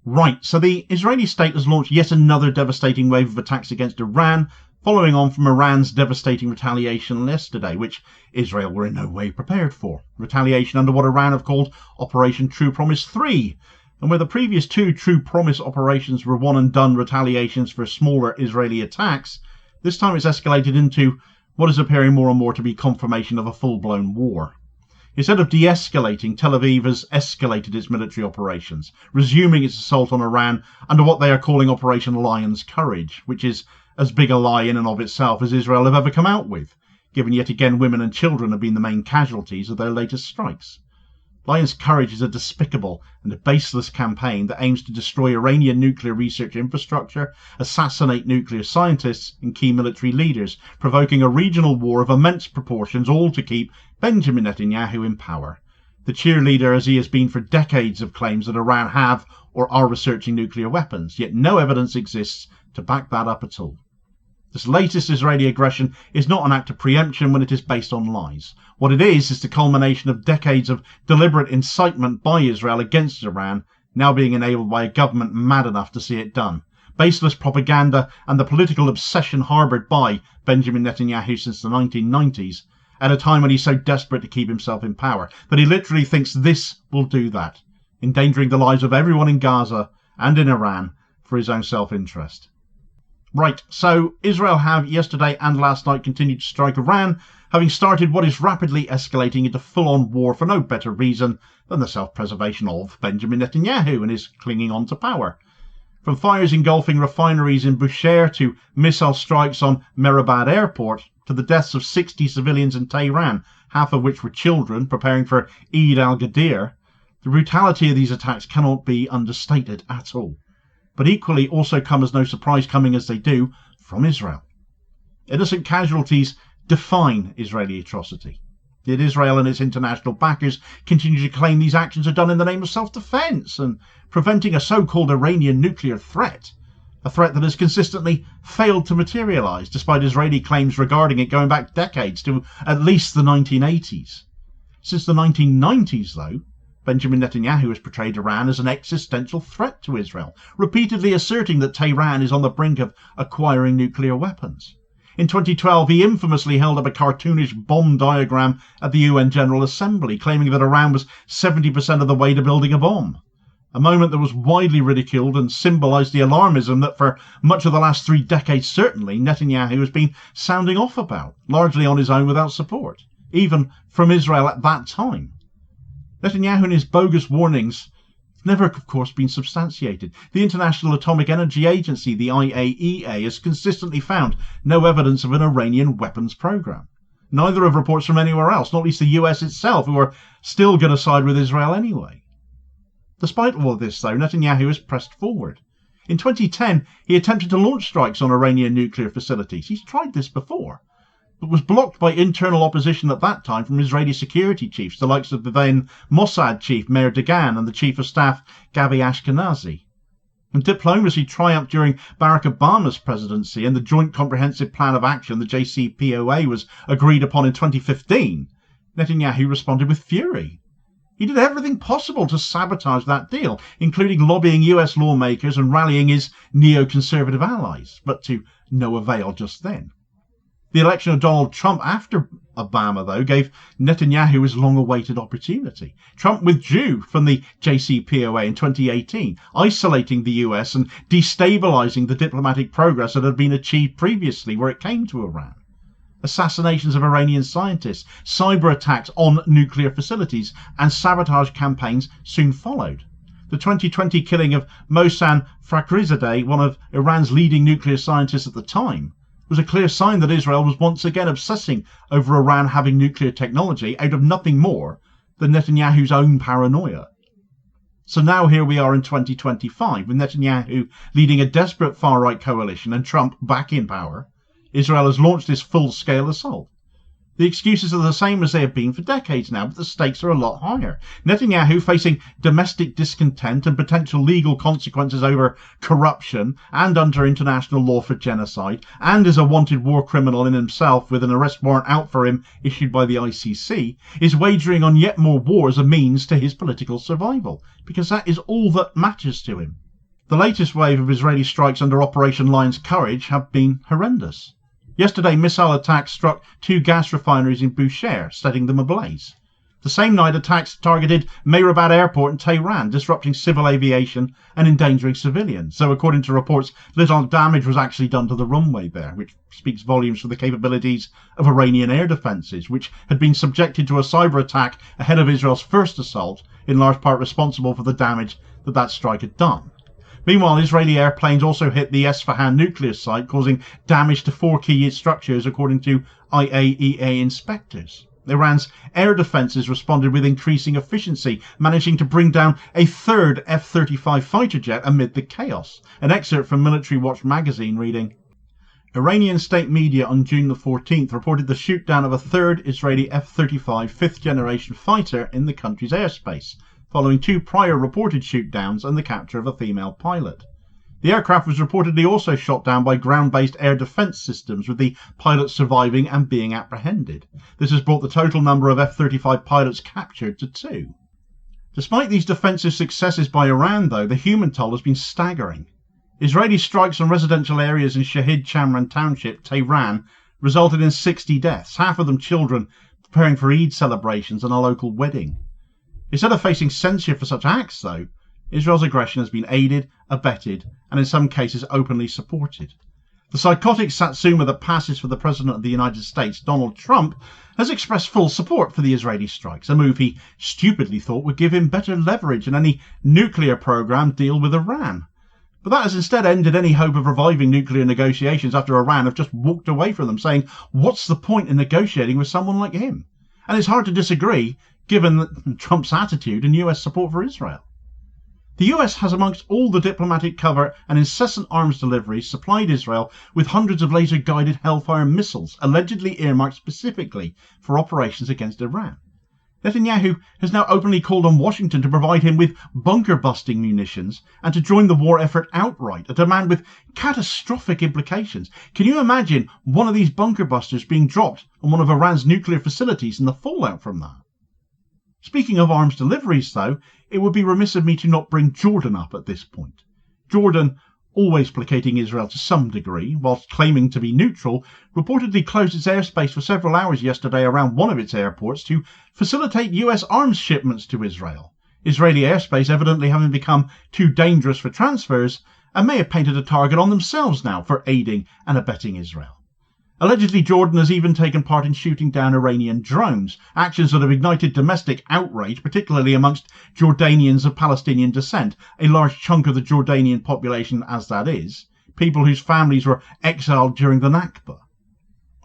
Right, so the Israeli state has launched yet another devastating wave of attacks against Iran, following on from Iran's devastating retaliation yesterday, which Israel were in no way prepared for. Retaliation under what Iran have called Operation True Promise 3, and where the previous two True Promise operations were one and done retaliations for smaller Israeli attacks, this time it's escalated into what is appearing more and more to be confirmation of a full-blown war. Instead of de-escalating, Tel Aviv has escalated its military operations, resuming its assault on Iran under what they are calling Operation Lion's Courage, which is as big a lie in and of itself as Israel have ever come out with, given yet again women and children have been the main casualties of their latest strikes. Lion's Courage is a despicable and a baseless campaign that aims to destroy Iranian nuclear research infrastructure, assassinate nuclear scientists and key military leaders, provoking a regional war of immense proportions, all to keep Benjamin Netanyahu in power. The cheerleader, as he has been for decades, of claims that Iran have or are researching nuclear weapons, yet no evidence exists to back that up at all. This latest Israeli aggression is not an act of preemption when it is based on lies. What it is the culmination of decades of deliberate incitement by Israel against Iran, now being enabled by a government mad enough to see it done. Baseless propaganda and the political obsession harboured by Benjamin Netanyahu since the 1990s, at a time when he's so desperate to keep himself in power that he literally thinks this will do that, endangering the lives of everyone in Gaza and in Iran for his own self-interest. Right, so Israel have yesterday and last night continued to strike Iran, having started what is rapidly escalating into full-on war for no better reason than the self-preservation of Benjamin Netanyahu and his clinging on to power. From fires engulfing refineries in Bushehr to missile strikes on Mehrabad airport to the deaths of 60 civilians in Tehran, half of which were children preparing for Eid al-Gadir, the brutality of these attacks cannot be understated at all. But equally also come as no surprise, coming as they do from Israel. Innocent casualties define Israeli atrocity. Yet Israel and its international backers continue to claim these actions are done in the name of self-defense and preventing a so-called Iranian nuclear threat, a threat that has consistently failed to materialize, despite Israeli claims regarding it going back decades to at least the 1980s. Since the 1990s, though, Benjamin Netanyahu has portrayed Iran as an existential threat to Israel, repeatedly asserting that Tehran is on the brink of acquiring nuclear weapons. In 2012, he infamously held up a cartoonish bomb diagram at the UN General Assembly, claiming that Iran was 70% of the way to building a bomb. A moment that was widely ridiculed and symbolised the alarmism that for much of the last 3 decades certainly Netanyahu has been sounding off about, largely on his own without support, even from Israel at that time. Netanyahu and his bogus warnings have never, of course, been substantiated. The International Atomic Energy Agency, the IAEA, has consistently found no evidence of an Iranian weapons program. Neither have reports from anywhere else, not least the US itself, who are still going to side with Israel anyway. Despite all of this, though, Netanyahu has pressed forward. In 2010, he attempted to launch strikes on Iranian nuclear facilities. He's tried this before, but was blocked by internal opposition at that time from Israeli security chiefs, the likes of the then Mossad chief Meir Dagan and the chief of staff Gabi Ashkenazi. And diplomacy triumphed during Barack Obama's presidency, and the Joint Comprehensive Plan of Action, the JCPOA, was agreed upon in 2015. Netanyahu responded with fury. He did everything possible to sabotage that deal, including lobbying US lawmakers and rallying his neoconservative allies, but to no avail just then. The election of Donald Trump after Obama, though, gave Netanyahu his long-awaited opportunity. Trump withdrew from the JCPOA in 2018, isolating the US and destabilizing the diplomatic progress that had been achieved previously where it came to Iran. Assassinations of Iranian scientists, cyber attacks on nuclear facilities, and sabotage campaigns soon followed. The 2020 killing of Mohsen Fakhrizadeh, one of Iran's leading nuclear scientists at the time, was a clear sign that Israel was once again obsessing over Iran having nuclear technology out of nothing more than Netanyahu's own paranoia. So now here we are in 2025, with Netanyahu leading a desperate far-right coalition and Trump back in power. Israel has launched this full-scale assault. The excuses are the same as they have been for decades now, but the stakes are a lot higher. Netanyahu, facing domestic discontent and potential legal consequences over corruption and under international law for genocide, and is a wanted war criminal in himself with an arrest warrant out for him issued by the ICC, is wagering on yet more war as a means to his political survival, because that is all that matters to him. The latest wave of Israeli strikes under Operation Lion's Courage have been horrendous. Yesterday, missile attacks struck 2 gas refineries in Bushehr, setting them ablaze. The same night, attacks targeted Mehrabad Airport in Tehran, disrupting civil aviation and endangering civilians. So according to reports, little damage was actually done to the runway there, which speaks volumes for the capabilities of Iranian air defences, which had been subjected to a cyber attack ahead of Israel's first assault, in large part responsible for the damage that strike had done. Meanwhile, Israeli airplanes also hit the Esfahan nuclear site, causing damage to 4 key structures, according to IAEA inspectors. Iran's air defences responded with increasing efficiency, managing to bring down a 3rd F-35 fighter jet amid the chaos. An excerpt from Military Watch magazine reading, Iranian state media on June the 14th reported the shoot-down of a 3rd Israeli F-35 5th-generation fighter in the country's airspace, following 2 prior reported shoot-downs and the capture of a female pilot. The aircraft was reportedly also shot down by ground-based air defence systems, with the pilots surviving and being apprehended. This has brought the total number of F-35 pilots captured to 2. Despite these defensive successes by Iran, though, the human toll has been staggering. Israeli strikes on residential areas in Shahid Chamran Township, Tehran, resulted in 60 deaths, half of them children preparing for Eid celebrations and a local wedding. Instead of facing censure for such acts, though, Israel's aggression has been aided, abetted, and in some cases openly supported. The psychotic Satsuma that passes for the President of the United States, Donald Trump, has expressed full support for the Israeli strikes, a move he stupidly thought would give him better leverage in any nuclear program deal with Iran. But that has instead ended any hope of reviving nuclear negotiations after Iran have just walked away from them, saying, what's the point in negotiating with someone like him? And it's hard to disagree, given Trump's attitude and US support for Israel. The US has, amongst all the diplomatic cover and incessant arms deliveries, supplied Israel with hundreds of laser-guided Hellfire missiles, allegedly earmarked specifically for operations against Iran. Netanyahu has now openly called on Washington to provide him with bunker-busting munitions and to join the war effort outright, a demand with catastrophic implications. Can you imagine one of these bunker busters being dropped on one of Iran's nuclear facilities and the fallout from that? Speaking of arms deliveries, though, it would be remiss of me to not bring Jordan up at this point. Jordan, always placating Israel to some degree, whilst claiming to be neutral, reportedly closed its airspace for several hours yesterday around one of its airports to facilitate US arms shipments to Israel. Israeli airspace evidently having become too dangerous for transfers, and may have painted a target on themselves now for aiding and abetting Israel. Allegedly, Jordan has even taken part in shooting down Iranian drones, actions that have ignited domestic outrage, particularly amongst Jordanians of Palestinian descent, a large chunk of the Jordanian population as that is, people whose families were exiled during the Nakba.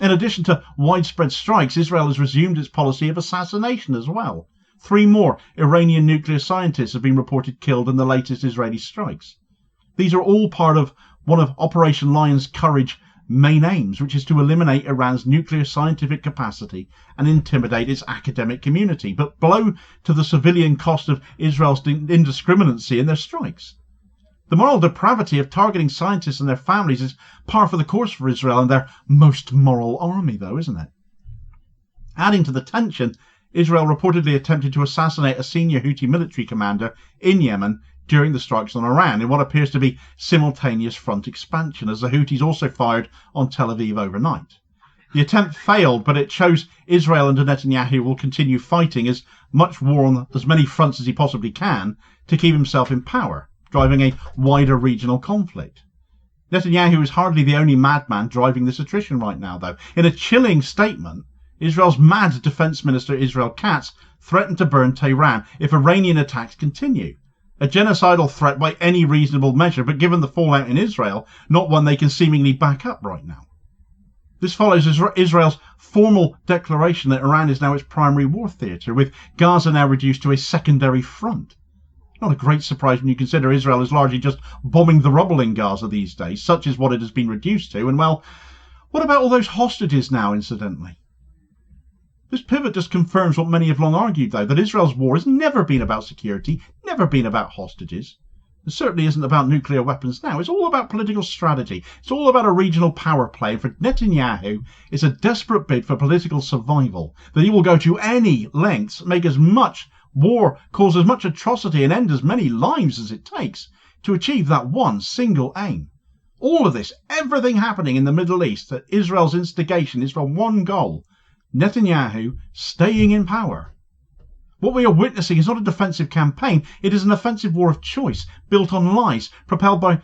In addition to widespread strikes, Israel has resumed its policy of assassination as well. 3 more Iranian nuclear scientists have been reported killed in the latest Israeli strikes. These are all part of one of Operation Lion's Courage main aims, which is to eliminate Iran's nuclear scientific capacity and intimidate its academic community, but blow to the civilian cost of Israel's indiscriminacy in their strikes. The moral depravity of targeting scientists and their families is par for the course for Israel and their most moral army, though, isn't it? Adding to the tension, Israel reportedly attempted to assassinate a senior Houthi military commander in Yemen during the strikes on Iran, in what appears to be simultaneous front expansion, as the Houthis also fired on Tel Aviv overnight. The attempt failed, but it shows Israel under Netanyahu will continue fighting as much war on as many fronts as he possibly can to keep himself in power, driving a wider regional conflict. Netanyahu is hardly the only madman driving this attrition right now, though. In a chilling statement, Israel's mad Defense Minister Israel Katz threatened to burn Tehran if Iranian attacks continue. A genocidal threat by any reasonable measure, but given the fallout in Israel, not one they can seemingly back up right now. This follows Israel's formal declaration that Iran is now its primary war theatre, with Gaza now reduced to a secondary front. Not a great surprise when you consider Israel is largely just bombing the rubble in Gaza these days. Such is what it has been reduced to. And well, what about all those hostages now, incidentally? This pivot just confirms what many have long argued, though, that Israel's war has never been about security, never been about hostages. It certainly isn't about nuclear weapons now. It's all about political strategy. It's all about a regional power play. And for Netanyahu, it's a desperate bid for political survival, that he will go to any lengths, make as much war, cause as much atrocity, and end as many lives as it takes to achieve that one single aim. All of this, everything happening in the Middle East at Israel's instigation, is from one goal: Netanyahu staying in power. What we are witnessing is not a defensive campaign, it is an offensive war of choice, built on lies, propelled by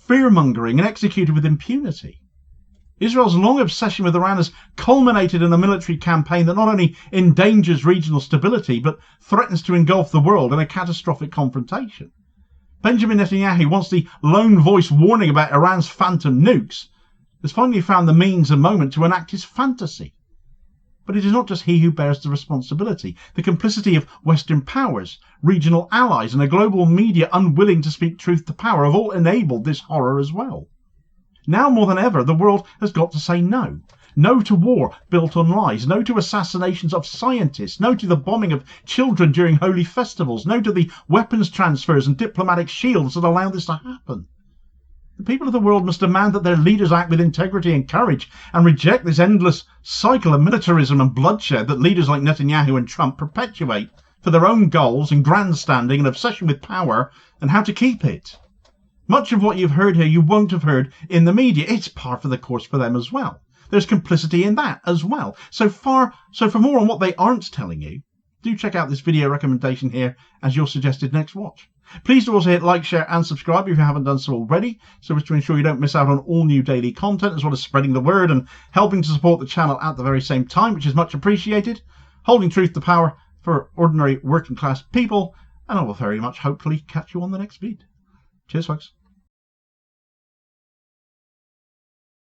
fear-mongering and executed with impunity. Israel's long obsession with Iran has culminated in a military campaign that not only endangers regional stability, but threatens to engulf the world in a catastrophic confrontation. Benjamin Netanyahu, once the lone voice warning about Iran's phantom nukes, has finally found the means and moment to enact his fantasy. But it is not just he who bears the responsibility. The complicity of Western powers, regional allies, and a global media unwilling to speak truth to power have all enabled this horror as well. Now more than ever, the world has got to say no. No to war built on lies. No to assassinations of scientists. No to the bombing of children during holy festivals. No to the weapons transfers and diplomatic shields that allow this to happen. The people of the world must demand that their leaders act with integrity and courage and reject this endless cycle of militarism and bloodshed that leaders like Netanyahu and Trump perpetuate for their own goals and grandstanding and obsession with power and how to keep it. Much of what you've heard here you won't have heard in the media. It's par for the course for them as well. There's complicity in that as well. So for more on what they aren't telling you, do check out this video recommendation here as your suggested next watch. Please do also hit like, share and subscribe if you haven't done so already, so as to ensure you don't miss out on all new daily content, as well as spreading the word and helping to support the channel at the very same time, which is much appreciated. Holding truth to power for ordinary working class people, and I will very much hopefully catch you on the next feed. Cheers folks.